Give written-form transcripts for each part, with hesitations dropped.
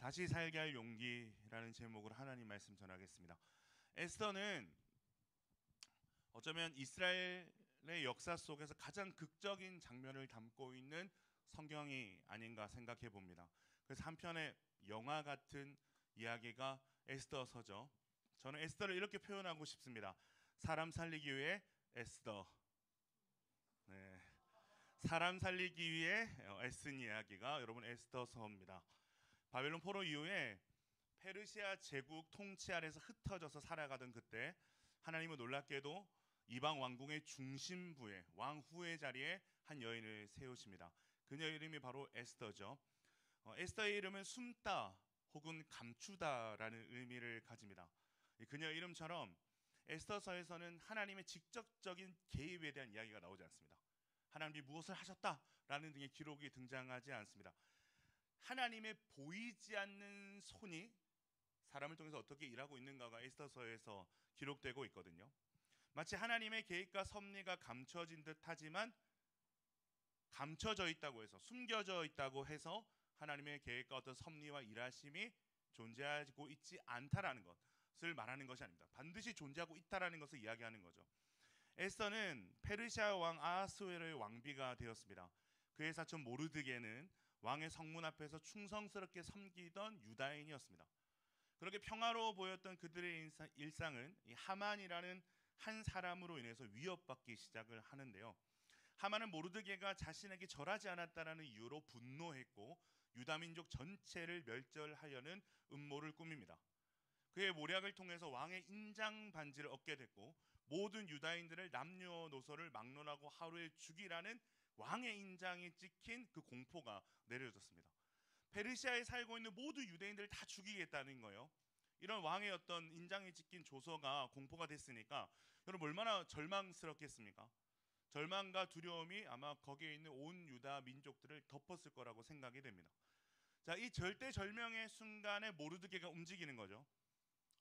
다시 살게 할 용기라는 제목으로 하나님 말씀 전하겠습니다. 에스더는 어쩌면 이스라엘의 역사 속에서 가장 극적인 장면을 담고 있는 성경이 아닌가 생각해 봅니다. 그래서 한편의 영화 같은 이야기가 에스더서죠. 저는 에스더를 이렇게 표현하고 싶습니다. 사람 살리기 위해 에스더. 네. 사람 살리기 위해 애쓴 이야기가 여러분 에스더서입니다. 바벨론 포로 이후에 페르시아 제국 통치 아래서 흩어져서 살아가던 그때 하나님은 놀랍게도 이방 왕궁의 중심부에 왕후의 자리에 한 여인을 세우십니다. 그녀의 이름이 바로 에스더죠. 에스더의 이름은 숨다 혹은 감추다라는 의미를 가집니다. 그녀의 이름처럼 에스더서에서는 하나님의 직접적인 개입에 대한 이야기가 나오지 않습니다. 하나님이 무엇을 하셨다라는 등의 기록이 등장하지 않습니다. 하나님의 보이지 않는 손이 사람을 통해서 어떻게 일하고 있는가가 에스더서에서 기록되고 있거든요. 마치 하나님의 계획과 섭리가 감춰진 듯하지만 감춰져 있다고 해서 숨겨져 있다고 해서 하나님의 계획과 어떤 섭리와 일하심이 존재하고 있지 않다라는 것을 말하는 것이 아닙니다. 반드시 존재하고 있다라는 것을 이야기하는 거죠. 에스더는 페르시아 왕 아하스웨로의 왕비가 되었습니다. 그의 사촌 모르드게는 왕의 성문 앞에서 충성스럽게 섬기던 유다인이었습니다. 그렇게 평화로워 보였던 그들의 일상은 이 하만이라는 한 사람으로 인해서 위협받기 시작을 하는데요. 하만은 모르드게가 자신에게 절하지 않았다라는 이유로 분노했고 유다 민족 전체를 멸절하려는 음모를 꾸밉니다. 그의 모략을 통해서 왕의 인장 반지를 얻게 됐고 모든 유다인들을 남녀노소를 막론하고 하루에 죽이라는 왕의 인장이 찍힌 그 공포가 내려졌습니다. 페르시아에 살고 있는 모든 유대인들을 다 죽이겠다는 거예요. 이런 왕의 어떤 인장이 찍힌 조서가 공포가 됐으니까 여러분 얼마나 절망스럽겠습니까? 절망과 두려움이 아마 거기에 있는 온 유다 민족들을 덮었을 거라고 생각이 됩니다. 자, 이 절대절명의 순간에 모르드게가 움직이는 거죠.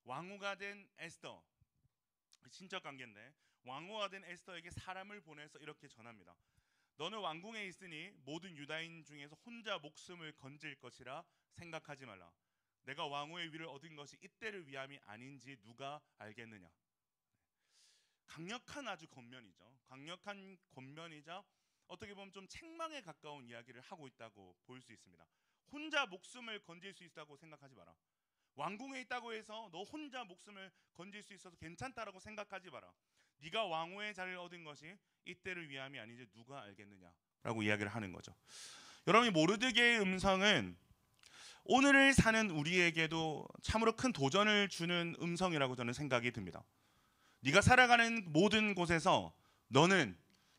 왕후가 된 에스더, 친척 관계인데 왕후가 된 에스더에게 사람을 보내서 이렇게 전합니다. 너는 왕궁에 있으니 모든 유다인 중에서 혼자 목숨을 건질 것이라 생각하지 말라. 내가 왕후의 위를 얻은 것이 이때를 위함이 아닌지 누가 알겠느냐. 강력한 아주 권면이죠. 강력한 권면이자 어떻게 보면 좀 책망에 가까운 이야기를 하고 있다고 볼 수 있습니다. 혼자 목숨을 건질 수 있다고 생각하지 마라. 왕궁에 있다고 해서 너 혼자 목숨을 건질 수 있어서 괜찮다라고 생각하지 마라. 네가 왕후의 자리를 얻은 것이 이때를 위함이 아니지 누가 알겠느냐라고 이야기를 하는 거죠. 여러분, 모르드게의 음성은 오늘을 사는 우리에게도 참으로 큰 도전을 주는 음성이라고 저는 생각이 듭니다. 네가 살아가는 모든 곳에서 너는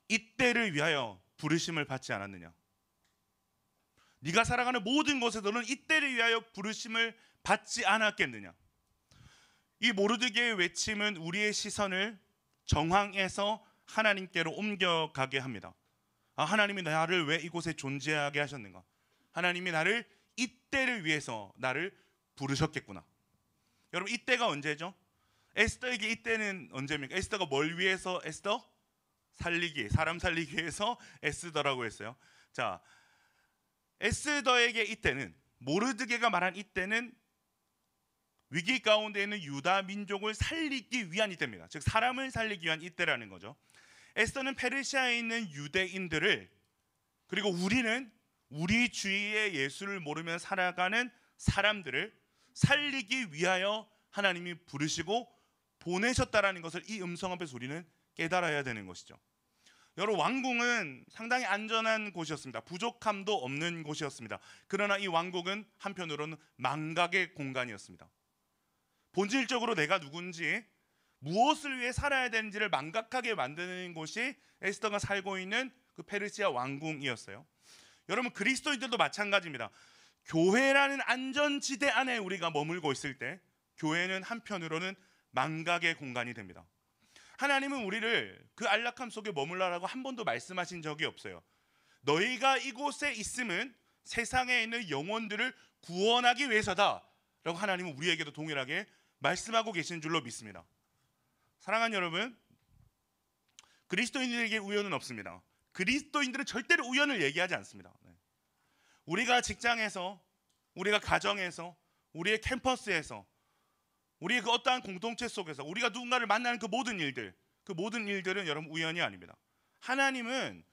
이때를 위하여 부르심을 받지 않았느냐? 네가 살아가는 모든 곳에서 너는 이때를 위하여 부르심을 받지 않았겠느냐? 이 모르드게의 외침은 우리의 시선을 정황에서 하나님께로 옮겨가게 합니다. 하나님이 나를 왜 이곳에 존재하게 하셨는가? 하나님이 나를 이때를 위해서 나를 부르셨겠구나. 여러분, 이때가 언제죠? 에스더에게 이때는 언제입니까? 에스더가 뭘 위해서 에스더? 사람 살리기 위해서 에스더라고 했어요. 자, 에스더에게 이때는, 모르드게가 말한 이때는 위기 가운데 있는 유다 민족을 살리기 위한 이때입니다. 즉 사람을 살리기 위한 이때라는 거죠. 에스더는 페르시아에 있는 유대인들을, 그리고 우리는 우리 주위에 예수를 모르며 살아가는 사람들을 살리기 위하여 하나님이 부르시고 보내셨다라는 것을 이 음성 앞에서 우리는 깨달아야 되는 것이죠. 여러분, 왕궁은 상당히 안전한 곳이었습니다. 부족함도 없는 곳이었습니다. 그러나 이 왕궁은 한편으로는 망각의 공간이었습니다. 본질적으로 내가 누군지, 무엇을 위해 살아야 되는지를 망각하게 만드는 곳이 에스더가 살고 있는 그 페르시아 왕궁이었어요. 여러분, 그리스도인들도 마찬가지입니다. 교회라는 안전지대 안에 우리가 머물고 있을 때 교회는 한편으로는 망각의 공간이 됩니다. 하나님은 우리를 그 안락함 속에 머물라라고 한 번도 말씀하신 적이 없어요. 너희가 이곳에 있음은 세상에 있는 영혼들을 구원하기 위해서다 라고 하나님은 우리에게도 동일하게 말씀하고 계신 줄로 믿습니다. 사랑하는 여러분, 그리스도인들에게 우연은 없습니다. 그리스도인들은 절대로 우연을 얘기하지 않습니다. 우리가 직장에서 우리가 가정에서, 우리의 캠퍼스에서, 우리의 그 어떠한 공동체 속에서 우리가 누군가를 만나는 그 모든 일들은 여러분 우연이 아닙니다. 하나님은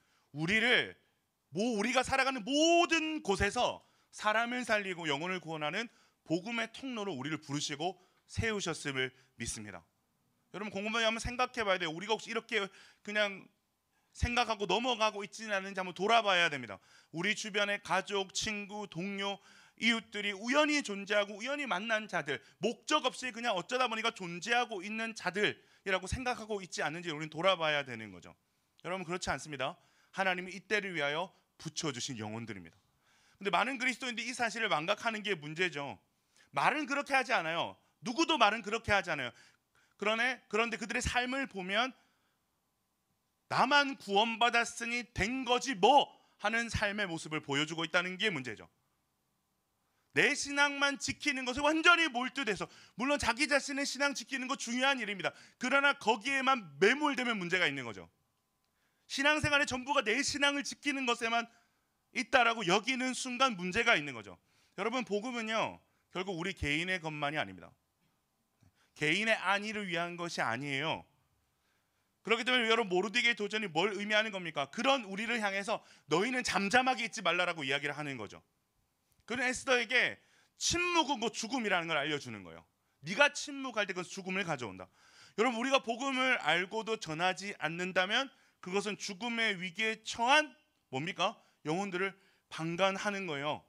우리가 살아가는 모든 곳에서 사람을 살리고 영혼을 구원하는 복음의 통로로 우리를 부르시고 세우셨음을 믿습니다. 여러분 곰곰이 한번 생각해 봐야 돼요. 우리가 혹시 이렇게 그냥 생각하고 넘어가고 있지는 않은지 한번 돌아봐야 됩니다. 우리 주변의 가족, 친구, 동료, 이웃들이 우연히 존재하고 우연히 만난 자들, 목적 없이 그냥 어쩌다 보니까 존재하고 있는 자들이라고 생각하고 있지 않는지 우리는 돌아봐야 되는 거죠. 여러분 그렇지 않습니다. 하나님이 이때를 위하여 붙여주신 영혼들입니다. 근데 많은 그리스도인들이 이 사실을 망각하는 게 문제죠. 말은 그렇게 하지 않아요. 누구도 말은 그렇게 하지 않아요. 그런데 그들의 삶을 보면 나만 구원받았으니 된 거지 뭐 하는 삶의 모습을 보여주고 있다는 게 문제죠. 내 신앙만 지키는 것에 완전히 몰두돼서, 물론 자기 자신의 신앙 지키는 거 중요한 일입니다. 그러나 거기에만 매몰되면 문제가 있는 거죠. 신앙생활의 전부가 내 신앙을 지키는 것에만 있다라고 여기는 순간 문제가 있는 거죠. 여러분 복음은요 결국 우리 개인의 것만이 아닙니다. 개인의 안위를 위한 것이 아니에요. 그렇기 때문에 여러분 모르드게의 도전이 뭘 의미하는 겁니까? 그런 우리를 향해서 너희는 잠잠하게 있지 말라라고 이야기를 하는 거죠. 그는 에스더에게 침묵은 곧 죽음이라는 걸 알려주는 거예요. 네가 침묵할 때 그것은 죽음을 가져온다. 여러분 우리가 복음을 알고도 전하지 않는다면 그것은 죽음의 위기에 처한 뭡니까? 영혼들을 방관하는 거예요.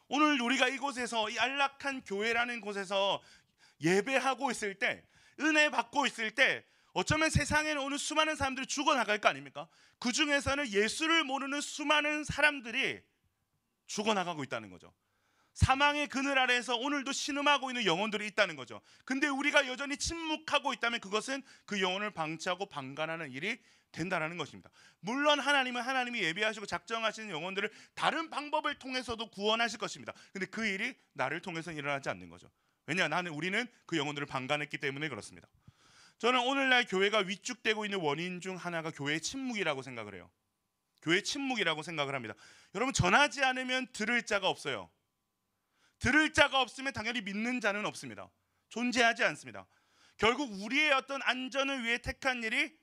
오늘 우리가 이곳에서 이 안락한 교회라는 곳에서 예배하고 있을 때, 은혜 받고 있을 때 어쩌면 세상에는 오늘 수많은 사람들이 죽어나갈 거 아닙니까? 그 중에서는 예수를 모르는 수많은 사람들이 죽어나가고 있다는 거죠. 사망의 그늘 아래에서 오늘도 신음하고 있는 영혼들이 있다는 거죠. 근데 우리가 여전히 침묵하고 있다면 그것은 그 영혼을 방치하고 방관하는 일이 된다는 것입니다. 물론 하나님은 하나님이 예비하시고 작정하시는 영혼들을 다른 방법을 통해서도 구원하실 것입니다. 근데 그 일이 나를 통해서는 일어나지 않는 거죠. 왜냐? 우리는 그 영혼들을 방관했기 때문에 그렇습니다. 저는 오늘날 교회가 위축되고 있는 원인 중 하나가 교회의 침묵이라고 생각을 해요. 교회의 침묵이라고 생각을 합니다. 여러분 전하지 않으면 들을 자가 없어요. 들을 자가 없으면 당연히 믿는 자는 없습니다. 존재하지 않습니다. 결국 우리의 어떤 안전을 위해 택한 일이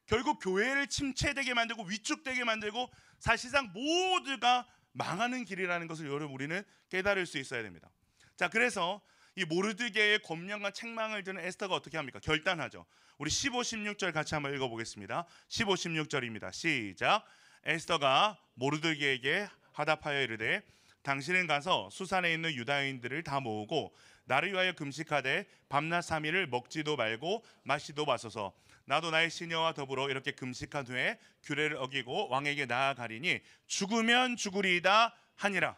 결국 교회를 침체되게 만들고 위축되게 만들고 사실상 모두가 망하는 길이라는 것을 여러분 우리는 깨달을 수 있어야 됩니다. 자, 그래서 이 모르드게의 권면과 책망을 듣는 에스더가 어떻게 합니까? 결단하죠. 우리 15, 16절 같이 한번 읽어보겠습니다. 15, 16절입니다. 시작. 에스더가 모르드게에게 화답하여 이르되 당신은 가서 수산에 있는 유다인들을 다 모으고 나를 위하여 금식하되 밤낮 3일을 먹지도 말고 마시도 마소서. 나도 나의 시녀와 더불어 이렇게 금식한 후에 규례를 어기고 왕에게 나아가리니 죽으면 죽으리이다 하니라.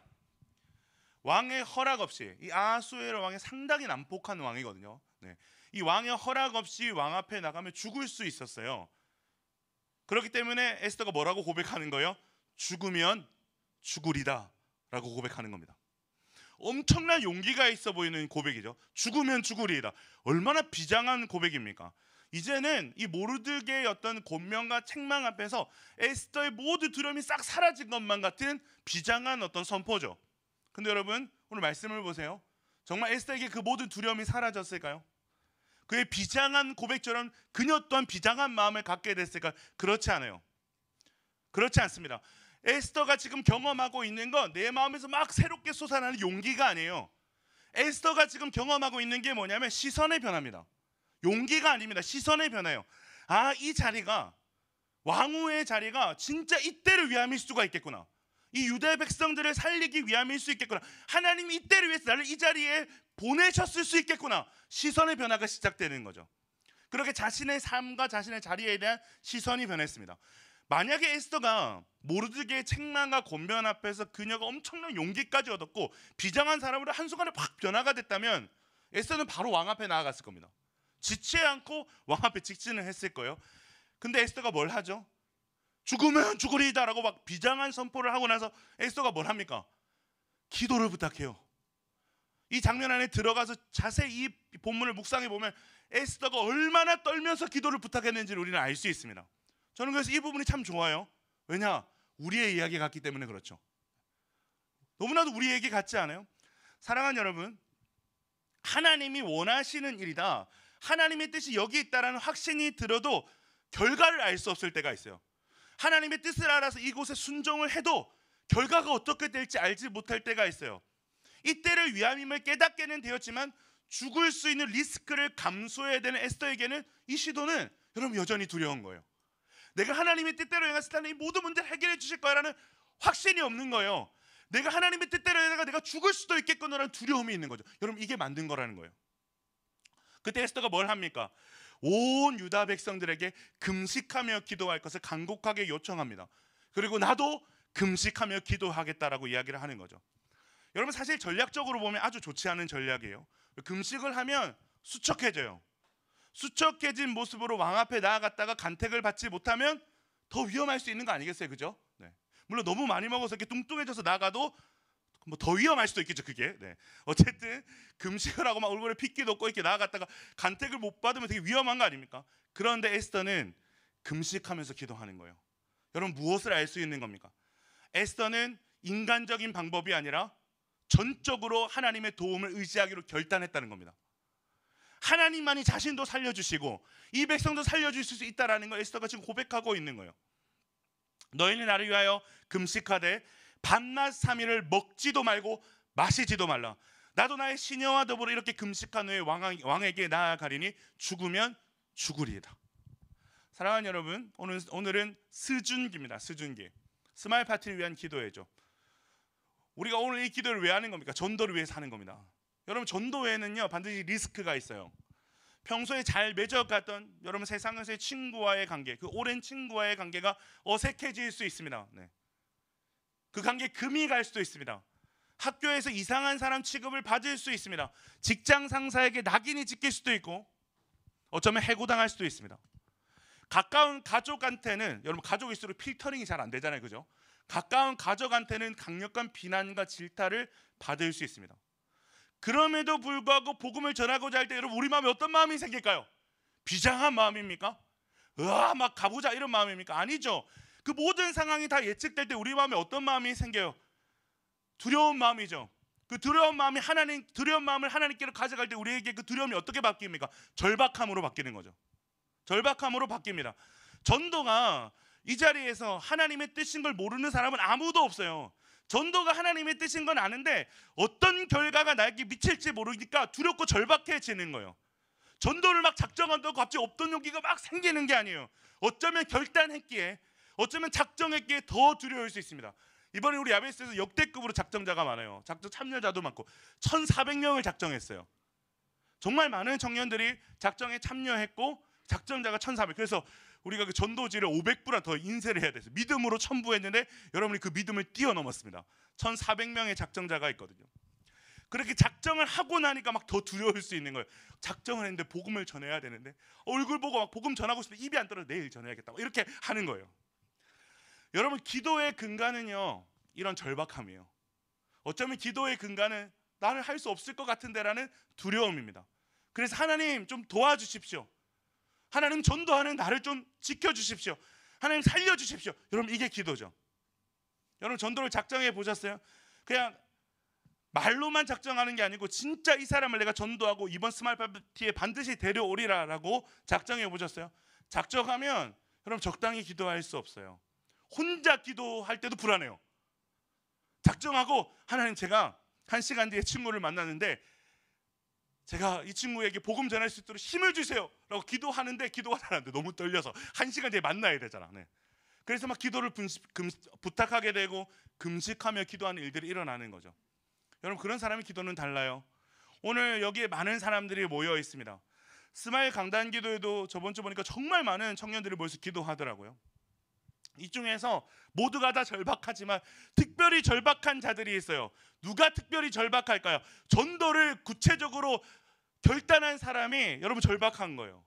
왕의 허락 없이, 이 아하수에로 왕이 상당히 난폭한 왕이거든요. 이 왕의 허락 없이 왕 앞에 나가면 죽을 수 있었어요. 그렇기 때문에 에스더가 뭐라고 고백하는 거예요? 죽으면 죽으리다 라고 고백하는 겁니다. 엄청난 용기가 있어 보이는 고백이죠. 죽으면 죽으리이다. 얼마나 비장한 고백입니까? 이제는 이 모르드게의 어떤 권면과 책망 앞에서 에스더의 모든 두려움이 싹 사라진 것만 같은 비장한 어떤 선포죠. 근데 여러분 오늘 말씀을 보세요. 정말 에스더에게 그 모든 두려움이 사라졌을까요? 그의 비장한 고백처럼 그녀 또한 비장한 마음을 갖게 됐을까요? 그렇지 않아요. 그렇지 않습니다. 에스더가 지금 경험하고 있는 건 내 마음에서 막 새롭게 솟아나는 용기가 아니에요. 에스더가 지금 경험하고 있는 게 뭐냐면 시선의 변화입니다. 용기가 아닙니다. 시선의 변화예요. 아, 이 자리가, 왕후의 자리가 진짜 이때를 위함일 수가 있겠구나. 이 유대 백성들을 살리기 위함일 수 있겠구나. 하나님이 이때를 위해서 나를 이 자리에 보내셨을 수 있겠구나. 시선의 변화가 시작되는 거죠. 그렇게 자신의 삶과 자신의 자리에 대한 시선이 변했습니다. 만약에 에스더가 모르드게의 책망과 권면 앞에서 그녀가 엄청난 용기까지 얻었고 비장한 사람으로 한순간에 확 변화가 됐다면 에스더는 바로 왕 앞에 나아갔을 겁니다. 지치 않고 왕 앞에 직진을 했을 거예요. 근데 에스더가 뭘 하죠? 죽으면 죽으리이다라고 막 비장한 선포를 하고 나서 에스더가 뭘 합니까? 기도를 부탁해요. 이 장면 안에 들어가서 자세히 이 본문을 묵상해 보면 에스더가 얼마나 떨면서 기도를 부탁했는지를 우리는 알 수 있습니다. 저는 그래서 이 부분이 참 좋아요. 왜냐? 우리의 이야기 같기 때문에 그렇죠. 너무나도 우리 얘기 같지 않아요? 사랑하는 여러분, 하나님이 원하시는 일이다, 하나님의 뜻이 여기 있다라는 확신이 들어도 결과를 알 수 없을 때가 있어요. 하나님의 뜻을 알아서 이곳에 순종을 해도 결과가 어떻게 될지 알지 못할 때가 있어요. 이때를 위함임을 깨닫게는 되었지만 죽을 수 있는 리스크를 감수해야 되는 에스더에게는 이 시도는 여러분 여전히 두려운 거예요. 내가 하나님의 뜻대로 행했을 때는 이 모든 문제를 해결해 주실 거라는 확신이 없는 거예요. 내가 하나님의 뜻대로 해가 내가 죽을 수도 있겠구나라는 두려움이 있는 거죠. 여러분 이게 만든 거라는 거예요. 그때 에스더가 뭘 합니까? 온 유다 백성들에게 금식하며 기도할 것을 간곡하게 요청합니다. 그리고 나도 금식하며 기도하겠다라고 이야기를 하는 거죠. 여러분 사실 전략적으로 보면 아주 좋지 않은 전략이에요. 금식을 하면 수척해져요. 수척해진 모습으로 왕 앞에 나아갔다가 간택을 받지 못하면 더 위험할 수 있는 거 아니겠어요, 그죠? 네. 물론 너무 많이 먹어서 이렇게 뚱뚱해져서 나가도 뭐 더 위험할 수도 있겠죠, 그게. 네. 어쨌든 금식을 하고 막 얼굴에 핏기도 없고 이렇게 나아갔다가 간택을 못 받으면 되게 위험한 거 아닙니까? 그런데 에스더는 금식하면서 기도하는 거예요. 여러분 무엇을 알 수 있는 겁니까? 에스더는 인간적인 방법이 아니라 전적으로 하나님의 도움을 의지하기로 결단했다는 겁니다. 하나님만이 자신도 살려주시고 이 백성도 살려주실 수 있다라는 걸 에스더가 지금 고백하고 있는 거예요. 너희는 나를 위하여 금식하되 밤낮 3일을 먹지도 말고 마시지도 말라. 나도 나의 시녀와 더불어 이렇게 금식한 후에 왕에게 나아가리니 죽으면 죽으리이다. 사랑하는 여러분, 오늘은 스준기입니다. 스준기. 스마일 파티를 위한 기도회죠. 우리가 오늘 이 기도를 왜 하는 겁니까? 전도를 위해서 하는 겁니다. 여러분 전도회는요 반드시 리스크가 있어요. 평소에 잘 맺어갔던 여러분 세상에서의 친구와의 관계, 그 오랜 친구와의 관계가 어색해질 수 있습니다. 네. 그 관계에 금이 갈 수도 있습니다. 학교에서 이상한 사람 취급을 받을 수 있습니다. 직장 상사에게 낙인이 찍힐 수도 있고 어쩌면 해고당할 수도 있습니다. 가까운 가족한테는 여러분 가족일수록 필터링이 잘 안 되잖아요, 그죠? 가까운 가족한테는 강력한 비난과 질타를 받을 수 있습니다. 그럼에도 불구하고 복음을 전하고자 할 때 여러분 우리 마음에 어떤 마음이 생길까요? 비장한 마음입니까? 으아 막 가보자 이런 마음입니까? 아니죠. 그 모든 상황이 다 예측될 때 우리 마음에 어떤 마음이 생겨요? 두려운 마음이죠. 그 두려운 마음을 하나님께로 가져갈 때 우리에게 그 두려움이 어떻게 바뀝니까? 절박함으로 바뀌는 거죠. 절박함으로 바뀝니다. 전도가 이 자리에서 하나님의 뜻인 걸 모르는 사람은 아무도 없어요. 전도가 하나님의 뜻인 건 아는데 어떤 결과가 나에게 미칠지 모르니까 두렵고 절박해지는 거예요. 전도를 막 작정한다고 갑자기 없던 용기가 막 생기는 게 아니에요. 어쩌면 결단했기에, 어쩌면 작정했기에 더 두려울 수 있습니다. 이번에 우리 야베스에서 역대급으로 작정자가 많아요. 작정 참여자도 많고 1,400명을 작정했어요. 정말 많은 청년들이 작정에 참여했고 작정자가 1,400. 그래서 우리가 그 전도지를 500부나 더 인쇄를 해야 돼서 믿음으로 첨부했는데 여러분이 그 믿음을 뛰어넘었습니다. 1,400명의 작정자가 있거든요. 그렇게 작정을 하고 나니까 막 더 두려울 수 있는 거예요. 작정을 했는데 복음을 전해야 되는데 얼굴 보고 막 복음 전하고 싶은데 입이 안 떨어져. 내일 전해야겠다. 이렇게 하는 거예요. 여러분 기도의 근간은요 이런 절박함이에요. 어쩌면 기도의 근간은 나는 할 수 없을 것 같은데라는 두려움입니다. 그래서 하나님 좀 도와주십시오. 하나님 전도하는 나를 좀 지켜주십시오. 하나님 살려주십시오. 여러분 이게 기도죠. 여러분 전도를 작정해 보셨어요? 그냥 말로만 작정하는 게 아니고 진짜 이 사람을 내가 전도하고 이번 스마일 파티에 반드시 데려오리라라고 작정해 보셨어요? 작정하면 여러분 적당히 기도할 수 없어요. 혼자 기도할 때도 불안해요. 작정하고 하나님 제가 1시간 뒤에 친구를 만났는데 제가 이 친구에게 복음 전할 수 있도록 힘을 주세요 라고 기도하는데 기도가 잘 안 돼. 너무 떨려서 1시간 뒤에 만나야 되잖아. 네. 그래서 막 기도를 부탁하게 되고 금식하며 기도하는 일들이 일어나는 거죠. 여러분 그런 사람의 기도는 달라요. 오늘 여기에 많은 사람들이 모여 있습니다. 스마일 강단 기도에도 저번 주 보니까 정말 많은 청년들이 모여서 기도하더라고요. 이 중에서 모두가 다 절박하지만 특별히 절박한 자들이 있어요. 누가 특별히 절박할까요? 전도를 구체적으로 결단한 사람이 여러분 절박한 거예요.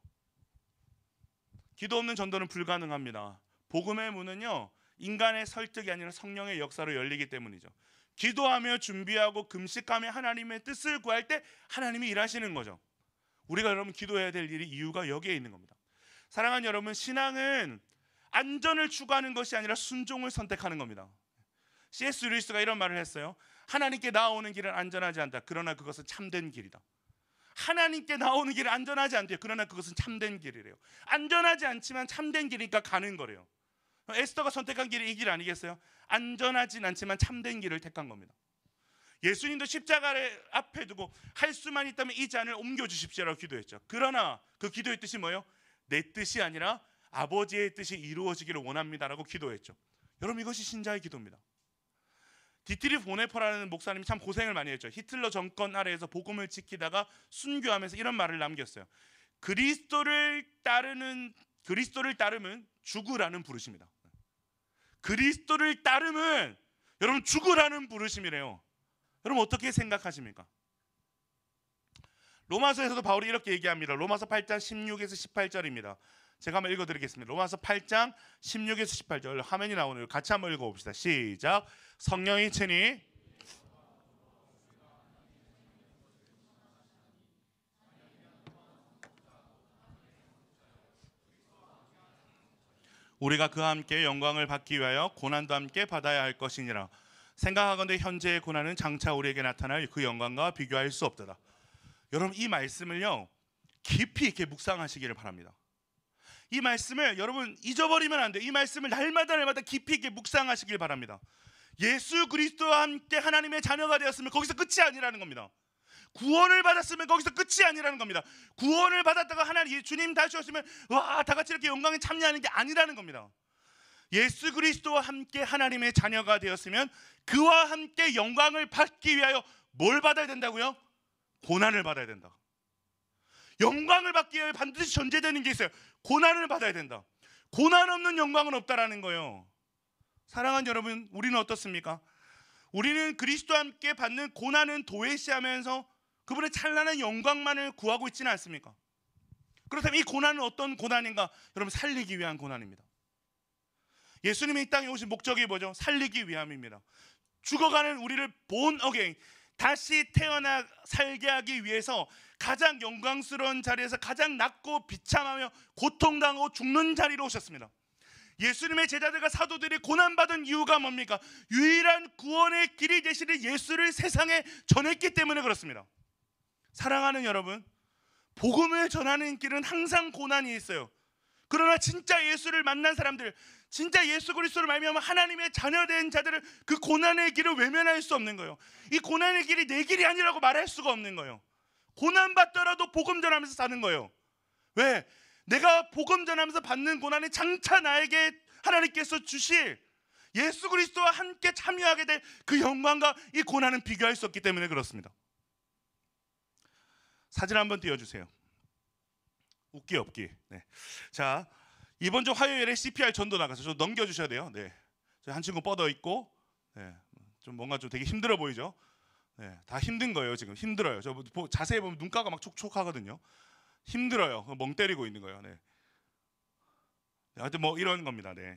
기도 없는 전도는 불가능합니다. 복음의 문은요 인간의 설득이 아니라 성령의 역사로 열리기 때문이죠. 기도하며 준비하고 금식하며 하나님의 뜻을 구할 때 하나님이 일하시는 거죠. 우리가 여러분 기도해야 될 일이 이유가 여기에 있는 겁니다. 사랑하는 여러분, 신앙은 안전을 추구하는 것이 아니라 순종을 선택하는 겁니다. C.S. 루이스가 이런 말을 했어요. 하나님께 나아오는 길은 안전하지 않다. 그러나 그것은 참된 길이다. 하나님께 나오는 길은 안전하지 않대요. 그러나 그것은 참된 길이래요. 안전하지 않지만 참된 길이니까 가는 거래요. 에스더가 선택한 길이 이 길 아니겠어요? 안전하진 않지만 참된 길을 택한 겁니다. 예수님도 십자가를 앞에 두고 할 수만 있다면 이 잔을 옮겨주십시오라고 기도했죠. 그러나 그 기도의 뜻이 뭐예요? 내 뜻이 아니라 아버지의 뜻이 이루어지기를 원합니다라고 기도했죠. 여러분, 이것이 신자의 기도입니다. 디트리 보네퍼라는 목사님이 참 고생을 많이 했죠. 히틀러 정권 아래에서 복음을 지키다가 순교하면서 이런 말을 남겼어요. 그리스도를 따르면 죽으라는 부르심이다. 그리스도를 따르면 여러분 죽으라는 부르심이래요. 여러분 어떻게 생각하십니까? 로마서에서도 바울이 이렇게 얘기합니다. 로마서 8장 16에서 18절입니다. 제가 한번 읽어드리겠습니다. 로마서 8장 16에서 18절 화면이 나오네요. 같이 한번 읽어봅시다. 시작. 성령이 치니 우리가 그와 함께 영광을 받기 위하여 고난도 함께 받아야 할 것이니라. 생각하건대 현재의 고난은 장차 우리에게 나타날 그 영광과 비교할 수 없도다. 여러분, 이 말씀을요 깊이 있게 묵상하시기를 바랍니다. 이 말씀을 여러분 잊어버리면 안 돼요. 이 말씀을 날마다 깊이 있게 묵상하시길 바랍니다. 예수 그리스도와 함께 하나님의 자녀가 되었으면 거기서 끝이 아니라는 겁니다. 구원을 받았으면 거기서 끝이 아니라는 겁니다. 구원을 받았다가 하나님 주님 다시 오시면 와, 다 같이 이렇게 영광에 참여하는 게 아니라는 겁니다. 예수 그리스도와 함께 하나님의 자녀가 되었으면 그와 함께 영광을 받기 위하여 뭘 받아야 된다고요? 고난을 받아야 된다. 영광을 받기 위해 반드시 전제되는 게 있어요. 고난을 받아야 된다. 고난 없는 영광은 없다라는 거예요. 사랑하는 여러분, 우리는 어떻습니까? 우리는 그리스도와 함께 받는 고난은 도외시하면서 그분의 찬란한 영광만을 구하고 있지는 않습니까? 그렇다면 이 고난은 어떤 고난인가? 여러분, 살리기 위한 고난입니다. 예수님이 이 땅에 오신 목적이 뭐죠? 살리기 위함입니다. 죽어가는 우리를 born again, 다시 태어나 살게 하기 위해서 가장 영광스러운 자리에서 가장 낮고 비참하며 고통당하고 죽는 자리로 오셨습니다. 예수님의 제자들과 사도들이 고난받은 이유가 뭡니까? 유일한 구원의 길이 되시는 예수를 세상에 전했기 때문에 그렇습니다. 사랑하는 여러분, 복음을 전하는 길은 항상 고난이 있어요. 그러나 진짜 예수를 만난 사람들, 진짜 예수 그리스도를 말미암아 하나님의 자녀된 자들은 그 고난의 길을 외면할 수 없는 거예요. 이 고난의 길이 내 길이 아니라고 말할 수가 없는 거예요. 고난받더라도 복음 전하면서 사는 거예요. 왜? 내가 복음 전하면서 받는 고난이 장차 나에게 하나님께서 주실 예수 그리스도와 함께 참여하게 될 그 영광과 이 고난은 비교할 수 없기 때문에 그렇습니다. 사진 한번 띄워주세요. 웃기 없기. 네. 자, 이번 주 화요일에 CPR 전도 나가서 좀 넘겨주셔야 돼요. 네. 한 친구 뻗어 있고, 네. 좀 뭔가 좀 되게 힘들어 보이죠. 네. 다 힘든 거예요. 지금 힘들어요. 저 자세히 보면 눈가가 막 촉촉하거든요. 힘들어요. 멍 때리고 있는 거예요. 네. 하여튼 뭐 이런 겁니다. 네.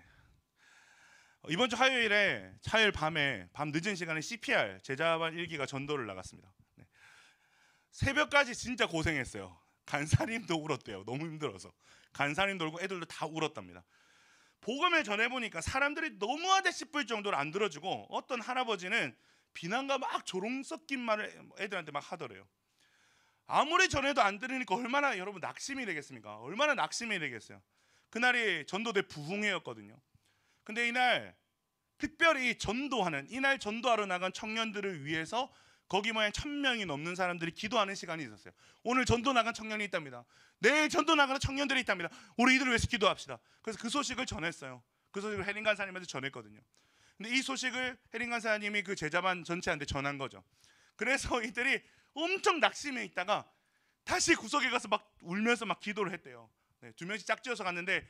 이번 주 화요일 밤에 밤 늦은 시간에 CPR 제자반 1기가 전도를 나갔습니다. 네. 새벽까지 진짜 고생했어요. 간사님도 울었대요. 너무 힘들어서. 간사님도 울고 애들도 다 울었답니다. 복음을 전해보니까 사람들이 너무하다 싶을 정도로 안 들어주고 어떤 할아버지는 비난과 막 조롱 섞인 말을 애들한테 막 하더래요. 아무리 전해도 안 들으니까 얼마나 여러분 낙심이 되겠습니까? 얼마나 낙심이 되겠어요. 그날이 전도대 부흥회였거든요. 근데 이날 특별히 이날 전도하러 나간 청년들을 위해서 거기 모양 1000명이 넘는 사람들이 기도하는 시간이 있었어요. 오늘 전도 나간 청년이 있답니다. 내일 전도 나가는 청년들이 있답니다. 우리 이들을 위해서 기도합시다. 그래서 그 소식을 전했어요. 그 소식을 혜린 간사님한테 전했거든요. 근데 이 소식을 혜린 간사님이 그 제자반 전체한테 전한 거죠. 그래서 이들이 엄청 낙심해 있다가 다시 구석에 가서 막 울면서 막 기도를 했대요. 네, 2명씩 짝지어서 갔는데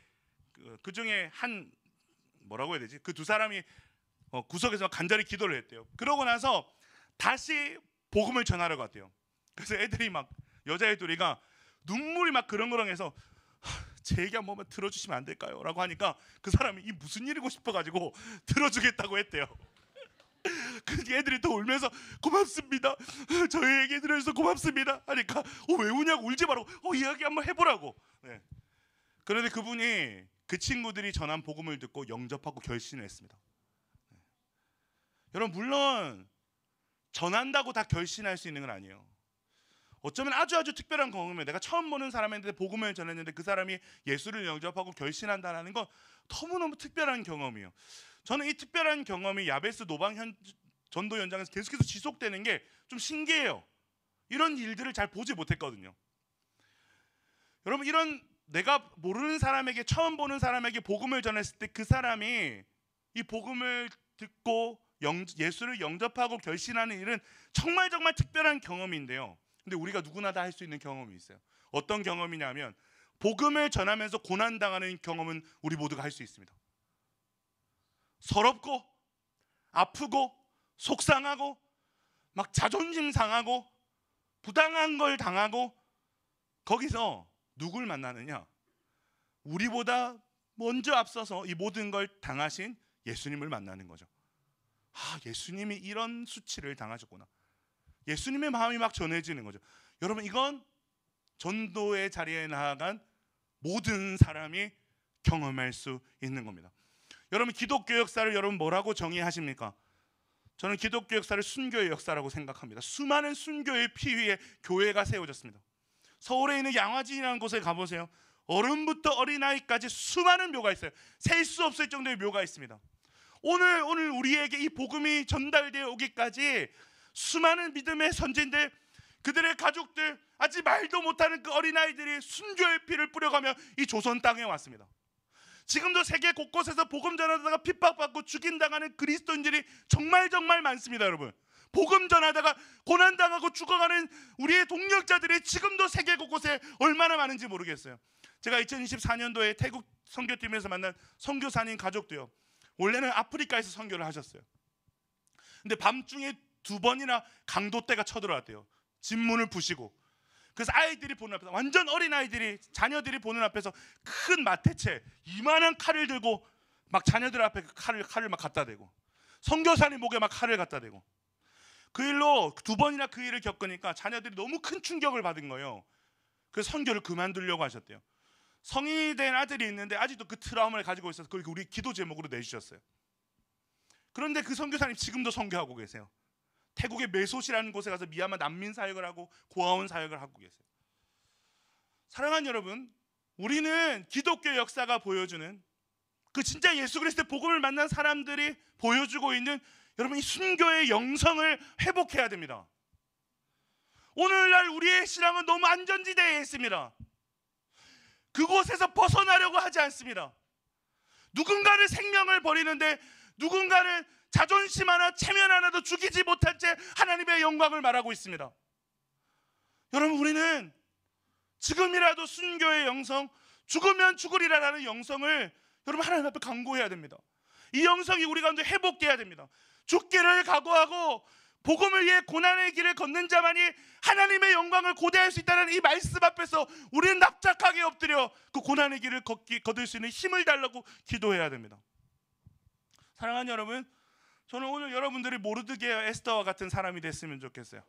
그 중에 한 뭐라고 해야 되지? 그 두 사람이 구석에서 간절히 기도를 했대요. 그러고 나서 다시 복음을 전하러 갔대요. 그래서 애들이 막 여자애 둘이가 눈물이 막 그렁그렁해서 제 얘기 한 번만 들어주시면 안 될까요? 라고 하니까 그 사람이 이 무슨 일이고 싶어가지고 들어주겠다고 했대요. 그 애들이 또 울면서 고맙습니다. 저희 얘기 들어줘서 고맙습니다. 하니까 왜 우냐고 울지 말고 이야기 한번 해보라고. 네. 그런데 그분이 그 친구들이 전한 복음을 듣고 영접하고 결신을 했습니다. 네. 여러분 물론 전한다고 다 결신할 수 있는 건 아니에요. 어쩌면 아주 특별한 경험이에요. 내가 처음 보는 사람인데 복음을 전했는데 그 사람이 예수를 영접하고 결신한다는 건 너무너무 특별한 경험이에요. 저는 이 특별한 경험이 야베스 노방 전도 현장에서 계속해서 지속되는 게 좀 신기해요. 이런 일들을 잘 보지 못했거든요. 여러분, 이런 내가 모르는 사람에게, 처음 보는 사람에게 복음을 전했을 때 그 사람이 이 복음을 듣고 예수를 영접하고 결신하는 일은 정말 특별한 경험인데요. 근데 우리가 누구나 다 할 수 있는 경험이 있어요. 어떤 경험이냐면 복음을 전하면서 고난당하는 경험은 우리 모두가 할 수 있습니다. 서럽고 아프고 속상하고 막 자존심 상하고 부당한 걸 당하고, 거기서 누굴 만나느냐? 우리보다 먼저 앞서서 이 모든 걸 당하신 예수님을 만나는 거죠. 예수님이 이런 수치를 당하셨구나. 예수님의 마음이 막 전해지는 거죠. 여러분, 이건 전도의 자리에 나아간 모든 사람이 경험할 수 있는 겁니다. 여러분, 기독교 역사를 여러분 뭐라고 정의하십니까? 저는 기독교 역사를 순교의 역사라고 생각합니다. 수많은 순교의 피 위에 교회가 세워졌습니다. 서울에 있는 양화진이라는 곳에 가보세요. 어른부터 어린아이까지 수많은 묘가 있어요. 셀 수 없을 정도의 묘가 있습니다. 오늘 우리에게 이 복음이 전달되어 오기까지 수많은 믿음의 선진들, 그들의 가족들, 아직 말도 못하는 그 어린아이들이 순교의 피를 뿌려가며 이 조선 땅에 왔습니다. 지금도 세계 곳곳에서 복음 전하다가 핍박받고 죽임당하는 그리스도인들이 정말 많습니다. 여러분, 복음 전하다가 고난당하고 죽어가는 우리의 동력자들이 지금도 세계 곳곳에 얼마나 많은지 모르겠어요. 제가 2024년도에 태국 선교팀에서 만난 선교사님 가족도요, 원래는 아프리카에서 선교를 하셨어요. 근데 밤중에 2번이나 강도떼가 쳐들어왔대요. 집문을 부시고. 그래서 아이들이 보는 앞에서, 완전 어린 아이들이, 자녀들이 보는 앞에서 큰 마테체, 이만한 칼을 들고 막 자녀들 앞에 칼을 막 갖다 대고, 선교사님 목에 막 칼을 갖다 대고, 그 일로 2번이나 그 일을 겪으니까 자녀들이 너무 큰 충격을 받은 거예요. 그래서 선교를 그만두려고 하셨대요. 성인이 된 아들이 있는데 아직도 그 트라우마를 가지고 있어서 그걸 우리 기도 제목으로 내주셨어요. 그런데 그 선교사님 지금도 선교하고 계세요. 태국의 메소시라는 곳에 가서 미얀마 난민 사역을 하고 고아원 사역을 하고 계세요. 사랑하는 여러분, 우리는 기독교 역사가 보여주는 그 진짜 예수 그리스도의 복음을 만난 사람들이 보여주고 있는, 여러분, 이 순교의 영성을 회복해야 됩니다. 오늘날 우리의 신앙은 너무 안전지대에 있습니다. 그곳에서 벗어나려고 하지 않습니다. 누군가를 생명을 버리는데, 누군가를 자존심 하나, 체면 하나도 죽이지 못한 채 하나님의 영광을 말하고 있습니다. 여러분, 우리는 지금이라도 순교의 영성, 죽으면 죽으리라라는 영성을 여러분 하나님 앞에 간구해야 됩니다. 이 영성이 우리 가운데 회복돼야 됩니다. 죽기를 각오하고 복음을 위해 고난의 길을 걷는 자만이 하나님의 영광을 고대할 수 있다는 이 말씀 앞에서 우리는 납작하게 엎드려 그 고난의 길을 거둘 수 있는 힘을 달라고 기도해야 됩니다. 사랑하는 여러분, 저는 오늘 여러분들이 모르드게와 에스더와 같은 사람이 됐으면 좋겠어요.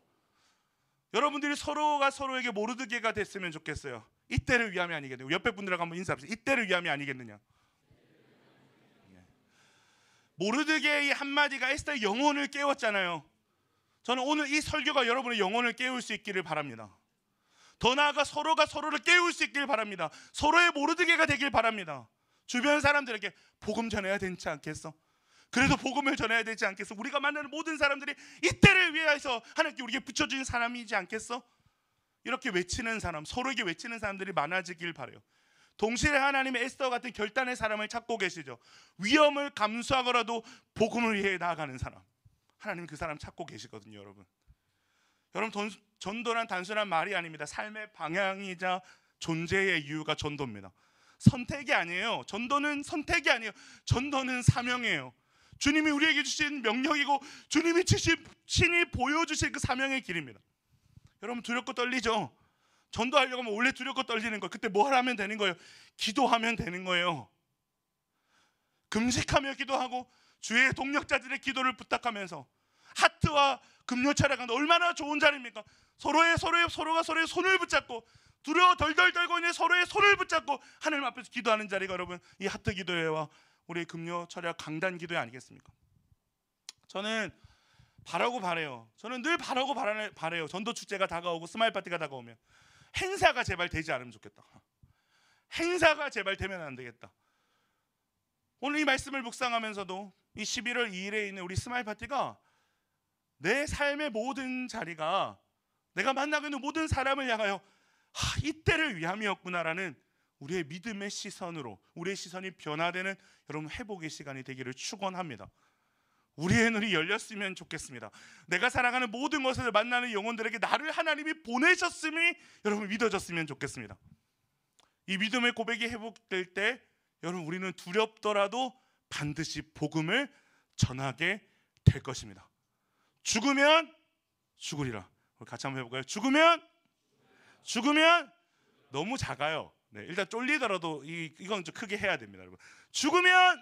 여러분들이 서로가 서로에게 모르드게가 됐으면 좋겠어요. 이때를 위함이 아니겠느냐. 옆에 분들하고 한번 인사합시다. 이때를 위함이 아니겠느냐. 모르드게의 한마디가 에스더의 영혼을 깨웠잖아요. 저는 오늘 이 설교가 여러분의 영혼을 깨울 수 있기를 바랍니다. 더 나아가 서로가 서로를 깨울 수 있기를 바랍니다. 서로의 모르드게가 되길 바랍니다. 주변 사람들에게 복음 전해야 되지 않겠어? 그래도 복음을 전해야 되지 않겠어? 우리가 만나는 모든 사람들이 이때를 위해서 하나님께 우리에게 붙여주신 사람이지 않겠어? 이렇게 외치는 사람, 서로에게 외치는 사람들이 많아지길 바라요. 동시에 하나님의 에스더 같은 결단의 사람을 찾고 계시죠. 위험을 감수하고라도 복음을 위해 나아가는 사람, 하나님 그 사람 찾고 계시거든요. 여러분, 전도란 단순한 말이 아닙니다. 삶의 방향이자 존재의 이유가 전도입니다. 선택이 아니에요. 전도는 선택이 아니에요. 전도는 사명이에요. 주님이 우리에게 주신 명령이고 주님이 친히 보여주실 그 사명의 길입니다. 여러분, 두렵고 떨리죠? 전도하려고 하면 원래 두렵고 떨리는 거예요. 그때 뭘 하면 되는 거예요? 기도하면 되는 거예요. 금식하며 기도하고 주의 동력자들의 기도를 부탁하면서 하트와 금요 차량은 얼마나 좋은 자리입니까? 서로가 서로의 손을 붙잡고 두려워 덜덜 떨고 있는 서로의 손을 붙잡고 하나님 앞에서 기도하는 자리가 여러분 이 하트 기도회와 우리 금요 철야 강단 기도회 아니겠습니까? 저는 바라요. 저는 늘 바래요. 전도 축제가 다가오고 스마일 파티가 다가오면 행사가 제발 되지 않으면 좋겠다. 행사가 제발 되면 안 되겠다. 오늘 이 말씀을 묵상하면서도 이 11월 2일에 있는 우리 스마일 파티가 내 삶의 모든 자리가 내가 만나고 있는 모든 사람을 향하여 이때를 위함이었구나라는 우리의 믿음의 시선으로 우리의 시선이 변화되는 여러분 회복의 시간이 되기를 축원합니다. 우리의 눈이 열렸으면 좋겠습니다. 내가 살아가는 모든 것을 만나는 영혼들에게 나를 하나님이 보내셨음이 여러분 믿어졌으면 좋겠습니다. 이 믿음의 고백이 회복될 때 여러분 우리는 두렵더라도 반드시 복음을 전하게 될 것입니다. 죽으면 죽으리라. 같이 한번 해볼까요? 죽으면 너무 작아요. 네, 일단 쫄리더라도 이건 좀 크게 해야 됩니다, 여러분. 죽으면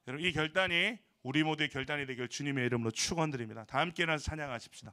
여러분 이 결단이 우리 모두의 결단이 되길 주님의 이름으로 축원드립니다. 다 함께 일어나서 찬양하십시다.